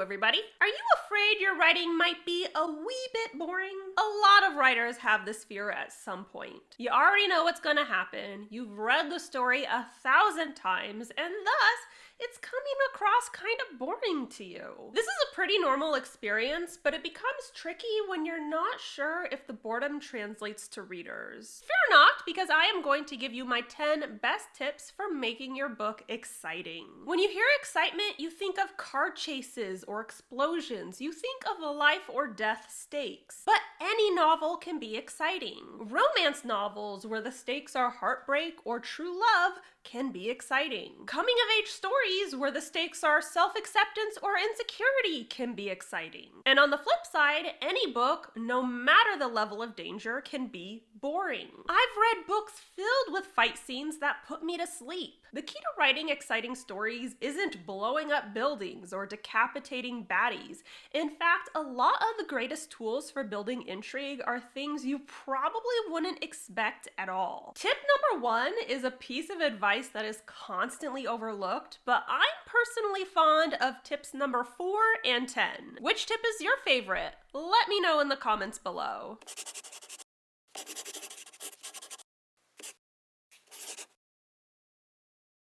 everybody. Are you afraid your writing might be a wee bit boring? A lot of writers have this fear at some point. You already know what's gonna happen, you've read the story 1,000 times, and thus, it's coming across kind of boring to you. This is a pretty normal experience, but it becomes tricky when you're not sure if the boredom translates to readers. Fear not, because I am going to give you my 10 best tips for making your book exciting. When you hear excitement, you think of car chases or explosions. You think of life or death stakes. But any novel can be exciting. Romance novels where the stakes are heartbreak or true love can be exciting. Coming of age stories where the stakes are self-acceptance or insecurity can be exciting. And on the flip side, any book, no matter the level of danger, can be boring. I've read books filled with fight scenes that put me to sleep. The key to writing exciting stories isn't blowing up buildings or decapitating baddies. In fact, a lot of the greatest tools for building intrigue are things you probably wouldn't expect at all. Tip number 1 is a piece of advice that is constantly overlooked, but I'm personally fond of tips number 4 and 10. Which tip is your favorite? Let me know in the comments below.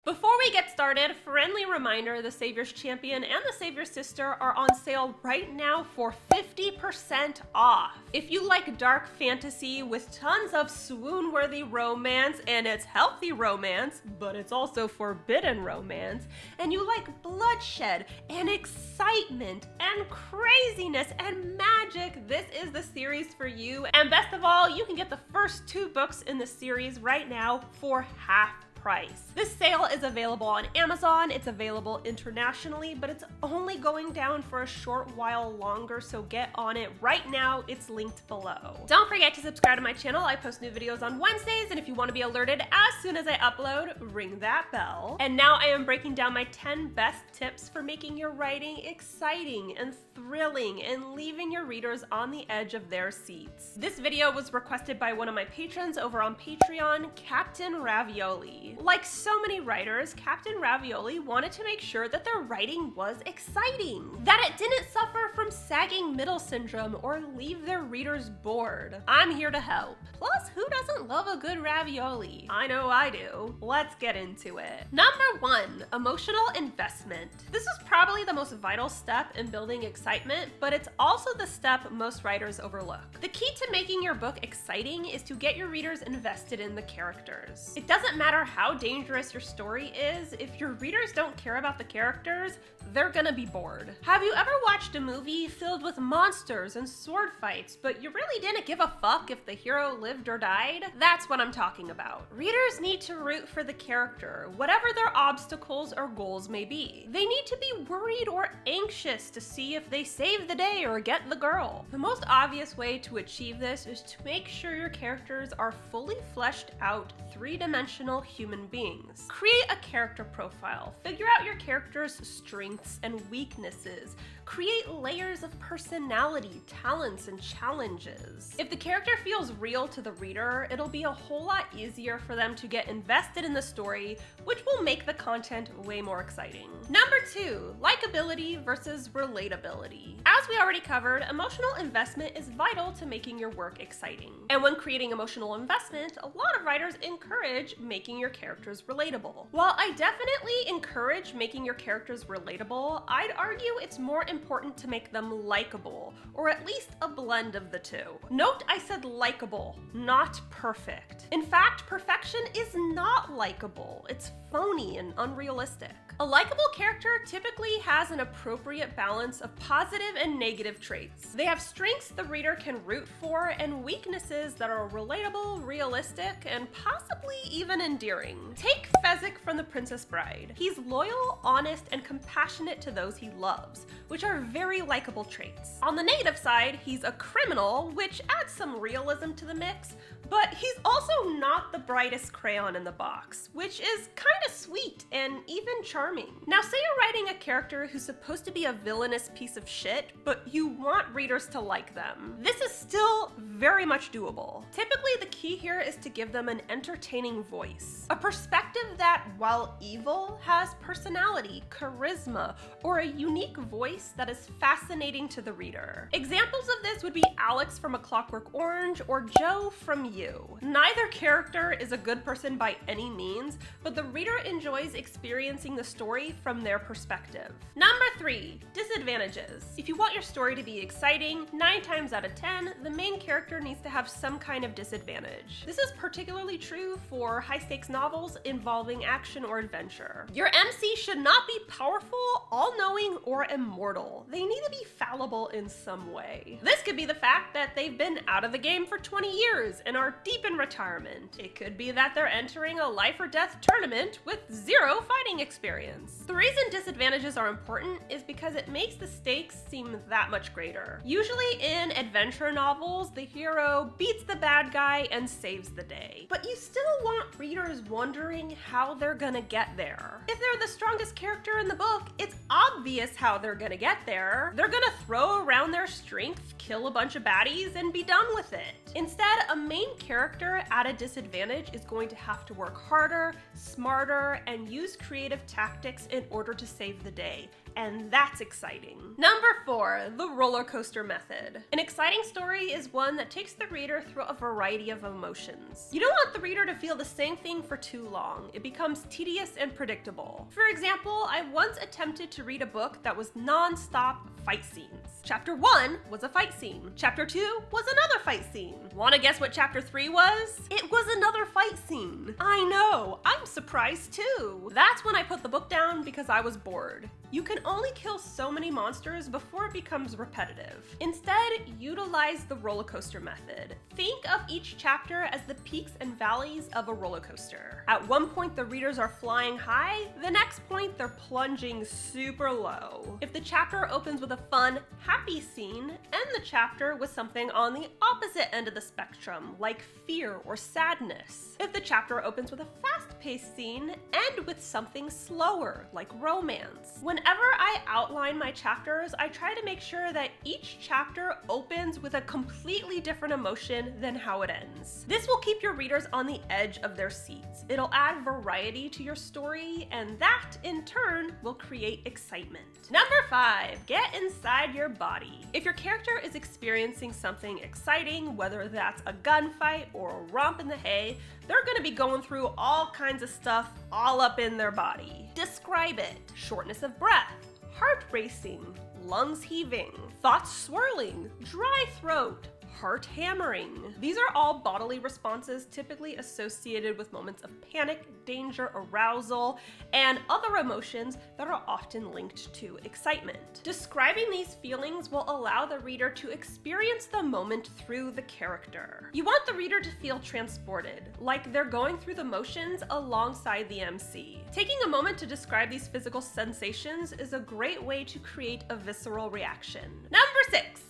Before we get started, friendly reminder, the Savior's Champion and the Savior's Sister are on sale right now for 50% off. If you like dark fantasy with tons of swoon-worthy romance, and it's healthy romance, but it's also forbidden romance, and you like bloodshed and excitement and craziness and magic, this is the series for you. And best of all, you can get the first 2 books in the series right now for half price. This sale is available on Amazon, it's available internationally, but it's only going down for a short while longer, so get on it right now, it's linked below. Don't forget to subscribe to my channel, I post new videos on Wednesdays, and if you want to be alerted as soon as I upload, ring that bell. And now I am breaking down my 10 best tips for making your writing exciting and thrilling and leaving your readers on the edge of their seats. This video was requested by one of my patrons over on Patreon, Captain Ravioli. Like so many writers, Captain Ravioli wanted to make sure that their writing was exciting, that it didn't suffer from sagging middle syndrome or leave their readers bored. I'm here to help. Plus, who doesn't love a good ravioli? I know I do. Let's get into it. Number 1, emotional investment. This is probably the most vital step in building excitement, but it's also the step most writers overlook. The key to making your book exciting is to get your readers invested in the characters. It doesn't matter how dangerous your story is, if your readers don't care about the characters, they're gonna be bored. Have you ever watched a movie filled with monsters and sword fights, but you really didn't give a fuck if the hero lived or died? That's what I'm talking about. Readers need to root for the character, whatever their obstacles or goals may be. They need to be worried or anxious to see if they save the day or get the girl. The most obvious way to achieve this is to make sure your characters are fully fleshed out, 3-dimensional human beings. Create a character profile, figure out your character's strengths and weaknesses, create layers of personality, talents, and challenges. If the character feels real to the reader, it'll be a whole lot easier for them to get invested in the story, which will make the content way more exciting. Number 2, likability versus relatability. As we already covered, emotional investment is vital to making your work exciting. And when creating emotional investment, a lot of writers encourage making your characters relatable. While I definitely encourage making your characters relatable, I'd argue it's more important to make them likable, or at least a blend of the two. Note I said likable, not perfect. In fact, perfection is not likable. It's phony and unrealistic. A likable character typically has an appropriate balance of positive and negative traits. They have strengths the reader can root for and weaknesses that are relatable, realistic, and possibly even endearing. Take Fezzik from The Princess Bride. He's loyal, honest, and compassionate to those he loves, which are very likable traits. On the negative side, he's a criminal, which adds some realism to the mix, but he's also not the brightest crayon in the box, which is kind of sweet and even charming. Now say you're writing a character who's supposed to be a villainous piece of shit, but you want readers to like them. This is still very much doable. Typically the key here is to give them an entertaining voice. A perspective that, while evil, has personality, charisma, or a unique voice choice that is fascinating to the reader. Examples of this would be Alex from A Clockwork Orange or Joe from You. Neither character is a good person by any means, but the reader enjoys experiencing the story from their perspective. Number 3, disadvantages. If you want your story to be exciting, 9 times out of 10, the main character needs to have some kind of disadvantage. This is particularly true for high-stakes novels involving action or adventure. Your MC should not be powerful, all-knowing, or immortal. They need to be fallible in some way. This could be the fact that they've been out of the game for 20 years and are deep in retirement. It could be that they're entering a life or death tournament with 0 fighting experience. The reason disadvantages are important is because it makes the stakes seem that much greater. Usually in adventure novels, the hero beats the bad guy and saves the day. But you still want readers wondering how they're gonna get there. If they're the strongest character in the book, it's obvious how they're gonna get there. They're gonna throw around their strength, kill a bunch of baddies, and be done with it. Instead, a main character at a disadvantage is going to have to work harder, smarter, and use creative tactics in order to save the day. And that's exciting. Number 4, the roller coaster method. An exciting story is one that takes the reader through a variety of emotions. You don't want the reader to feel the same thing for too long. It becomes tedious and predictable. For example, I once attempted to read a book that was non-stop fight scenes. Chapter 1 was a fight scene. Chapter 2 was another fight scene. Wanna guess what chapter 3 was? It was another fight scene. I know, I'm surprised too. That's when I put the book down because I was bored. You can only kill so many monsters before it becomes repetitive. Instead, utilize the roller coaster method. Think of each chapter as the peaks and valleys of a roller coaster. At one point, the readers are flying high, the next point, they're plunging super low. If the chapter opens with a fun, happy scene, end the chapter with something on the opposite end of the spectrum, like fear or sadness. If the chapter opens with a fast-paced scene, end with something slower, like romance. Whenever I outline my chapters, I try to make sure that each chapter opens with a completely different emotion than how it ends. This will keep your readers on the edge of their seats. It'll add variety to your story, and that, in turn, will create excitement. Number 5, get inside your body. If your character is experiencing something exciting, whether that's a gunfight or a romp in the hay, they're gonna be going through all kinds of stuff all up in their body. Describe it. Shortness of breath, heart racing, lungs heaving, thoughts swirling, dry throat, heart hammering. These are all bodily responses typically associated with moments of panic, danger, arousal, and other emotions that are often linked to excitement. Describing these feelings will allow the reader to experience the moment through the character. You want the reader to feel transported, like they're going through the motions alongside the MC. Taking a moment to describe these physical sensations is a great way to create a visceral reaction. Number 6.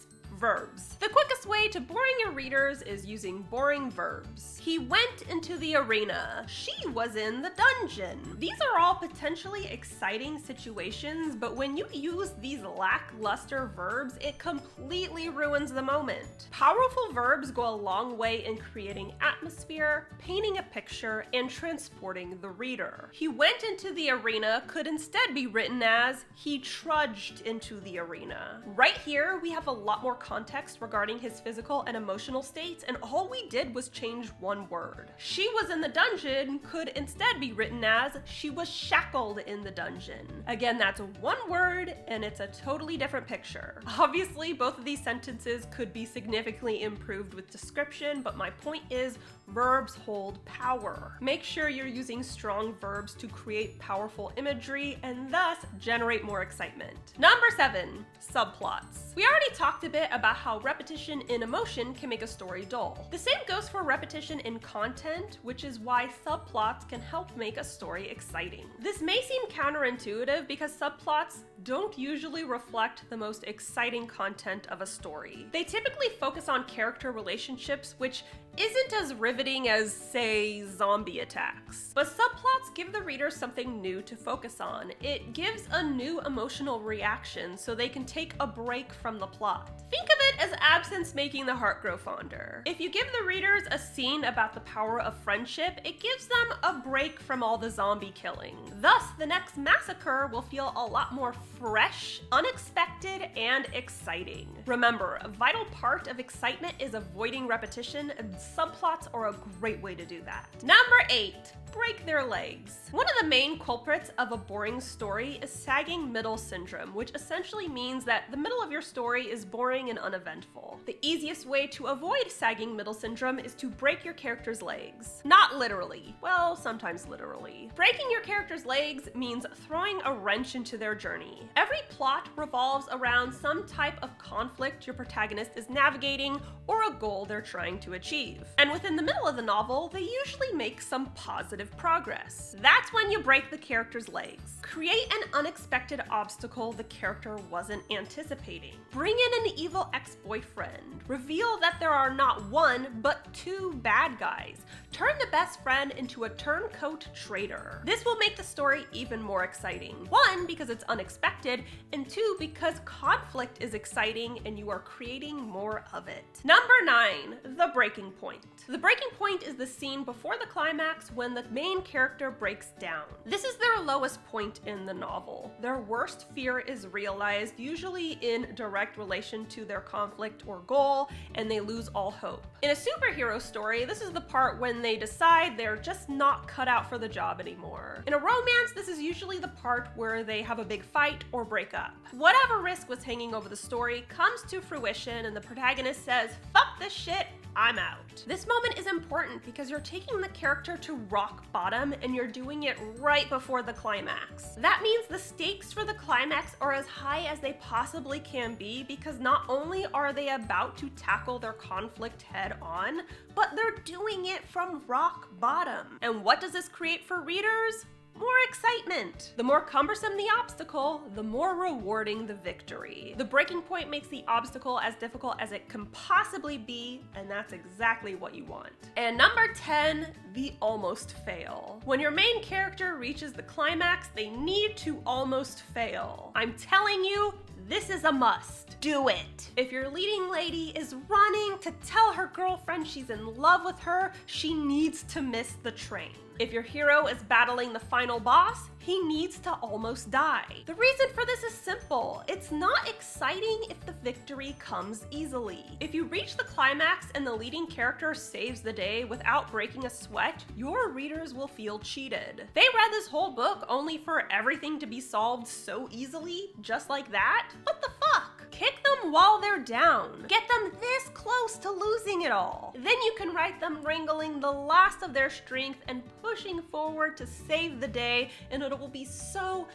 Verbs. The quickest way to boring your readers is using boring verbs. He went into the arena. She was in the dungeon. These are all potentially exciting situations, but when you use these lackluster verbs, it completely ruins the moment. Powerful verbs go a long way in creating atmosphere, painting a picture, and transporting the reader. He went into the arena could instead be written as he trudged into the arena. Right here, we have a lot more context regarding his physical and emotional states, and all we did was change one word. She was in the dungeon could instead be written as she was shackled in the dungeon. Again, that's one word, and it's a totally different picture. Obviously, both of these sentences could be significantly improved with description, but my point is, verbs hold power. Make sure you're using strong verbs to create powerful imagery and thus generate more excitement. Number 7, subplots. We already talked a bit about how repetition in emotion can make a story dull. The same goes for repetition in content, which is why subplots can help make a story exciting. This may seem counterintuitive because subplots don't usually reflect the most exciting content of a story. They typically focus on character relationships, which isn't as riveting as, say, zombie attacks. But subplots give the reader something new to focus on. It gives a new emotional reaction so they can take a break from the plot. Think of it as absence making the heart grow fonder. If you give the readers a scene about the power of friendship, it gives them a break from all the zombie killing. Thus, the next massacre will feel a lot more fresh, unexpected, and exciting. Remember, a vital part of excitement is avoiding repetition, and subplots are a great way to do that. Number 8. Break their legs. One of the main culprits of a boring story is sagging middle syndrome, which essentially means that the middle of your story is boring and uneventful. The easiest way to avoid sagging middle syndrome is to break your character's legs. Not literally. Well, sometimes literally. Breaking your character's legs means throwing a wrench into their journey. Every plot revolves around some type of conflict your protagonist is navigating or a goal they're trying to achieve. And within the middle of the novel, they usually make some positive progress. That's when you break the character's legs. Create an unexpected obstacle the character wasn't anticipating. Bring in an evil ex-boyfriend. Reveal that there are not one, but two bad guys. Turn the best friend into a turncoat traitor. This will make the story even more exciting. 1, because it's unexpected, and 2, because conflict is exciting and you are creating more of it. Number 9, the breaking point. The breaking point is the scene before the climax when the main character breaks down. This is their lowest point in the novel. Their worst fear is realized, usually in direct relation to their conflict or goal, and they lose all hope. In a superhero story, this is the part when they decide they're just not cut out for the job anymore. In a romance, this is usually the part where they have a big fight or break up. Whatever risk was hanging over the story comes to fruition and the protagonist says, "Fuck this shit, I'm out." This moment is important because you're taking the character to rock bottom and you're doing it right before the climax. That means the stakes for the climax are as high as they possibly can be because not only are they about to tackle their conflict head on, but they're doing it from rock bottom. And what does this create for readers? More excitement. The more cumbersome the obstacle, the more rewarding the victory. The breaking point makes the obstacle as difficult as it can possibly be, and that's exactly what you want. And number 10, the almost fail. When your main character reaches the climax, they need to almost fail. I'm telling you, this is a must. Do it. If your leading lady is running to tell her girlfriend she's in love with her, she needs to miss the train. If your hero is battling the final boss, he needs to almost die. The reason for this is simple. It's not exciting if the victory comes easily. If you reach the climax and the leading character saves the day without breaking a sweat, your readers will feel cheated. They read this whole book only for everything to be solved so easily, just like that? What the fuck? Kick them while they're down. Get them this close to losing it all. Then you can write them wrangling the last of their strength and pushing forward to save the day, and it will be so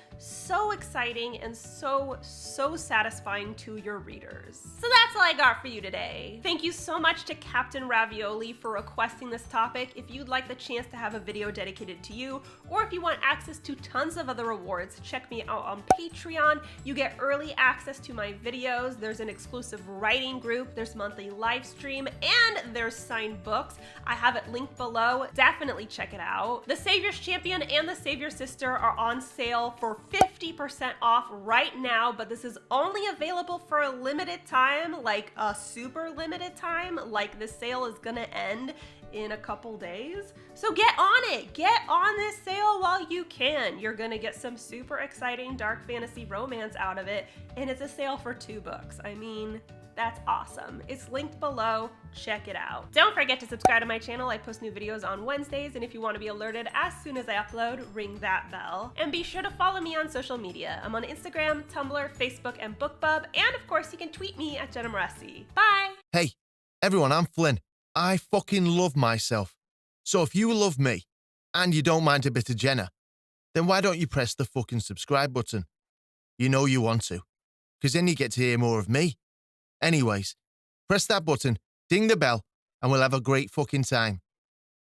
exciting and so satisfying to your readers. So that's all I got for you today. Thank you so much to Captain Ravioli for requesting this topic. If you'd like the chance to have a video dedicated to you, or if you want access to tons of other rewards, check me out on Patreon. You get early access to my videos, there's an exclusive writing group, there's monthly live stream, and there's signed books. I have it linked below. Definitely check it out. The Savior's Champion and the Savior's Sister are on sale for 50% off right now, but this is only available for a limited time, like a super limited time, like the sale is gonna end in a couple days. So get on it. Get on this sale while you can. You're gonna get some super exciting dark fantasy romance out of it, and it's a sale for 2 books. I mean, that's awesome. It's linked below. Check it out. Don't forget to subscribe to my channel. I post new videos on Wednesdays, and if you want to be alerted as soon as I upload, ring that bell. And be sure to follow me on social media. I'm on Instagram, Tumblr, Facebook, and BookBub, and of course you can tweet me at Jenna Moreci. Bye! Hey, everyone, I'm Flynn. I fucking love myself. So if you love me, and you don't mind a bit of Jenna, then why don't you press the fucking subscribe button? You know you want to, because then you get to hear more of me. Anyways, press that button, ding the bell, and we'll have a great fucking time.